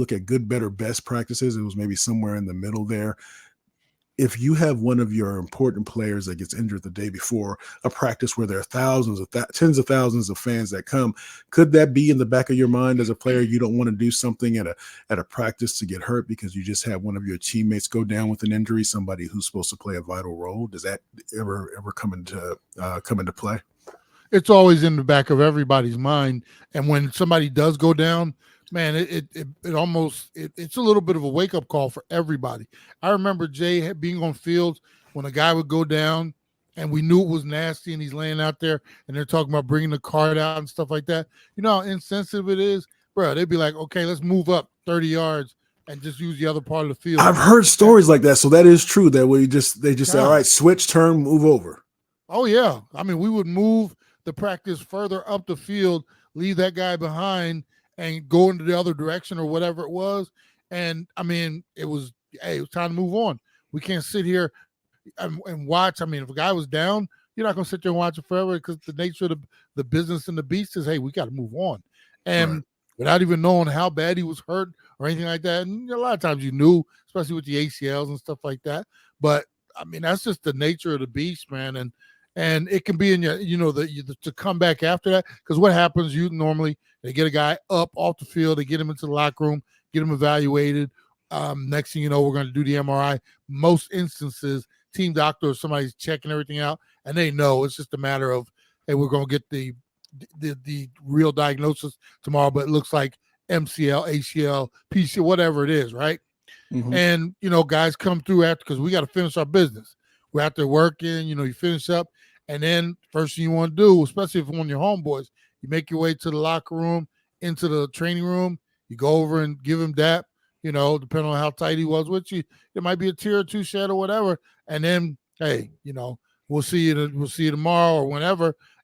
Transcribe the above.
look at good, better, best practices, it was maybe somewhere in the middle there. If you have one of your important players that gets injured the day before a practice where there are tens of thousands of fans that come, could that be in the back of your mind as a player? You don't want to do something at a practice to get hurt because you just had one of your teammates go down with an injury, somebody who's supposed to play a vital role. Does that ever come into play? It's always in the back of everybody's mind. And when somebody does go down, man, it almost it's a little bit of a wake up call for everybody. I remember Jay being on fields when a guy would go down, and we knew it was nasty, and he's laying out there, and they're talking about bringing the card out and stuff like that. You know how insensitive it is, bro. They'd be like, okay, let's move up 30 yards and just use the other part of the field. I've heard stories like that, so that is true. That they just say, all right, switch, turn, move over. Oh yeah, I mean, we would move the practice further up the field, leave that guy behind, and go into the other direction or whatever it was. And I mean, it was time to move on. We can't sit here and watch. I mean, if a guy was down, you're not going to sit there and watch it forever because the nature of the business and the beast is, hey, we got to move on. And without even knowing how bad he was hurt or anything like that. And a lot of times you knew, especially with the ACLs and stuff like that. But I mean, that's just the nature of the beast, man. And it can be in your, to come back after that. Because what happens, normally they get a guy up off the field, they get him into the locker room, get him evaluated. Next thing you know, we're going to do the MRI. Most instances, team doctor or somebody's checking everything out, and they know it's just a matter of, hey, we're going to get the real diagnosis tomorrow, but it looks like MCL, ACL, PC, whatever it is, right? Mm-hmm. And, guys come through after because we got to finish our business. We're out there working, you finish up, and then first thing you want to do, especially if you're one of your homeboys, you make your way to the locker room, into the training room, you go over and give him that, depending on how tight he was with you. It might be a tear or two shed or whatever, and then, hey, we'll see you tomorrow or whenever,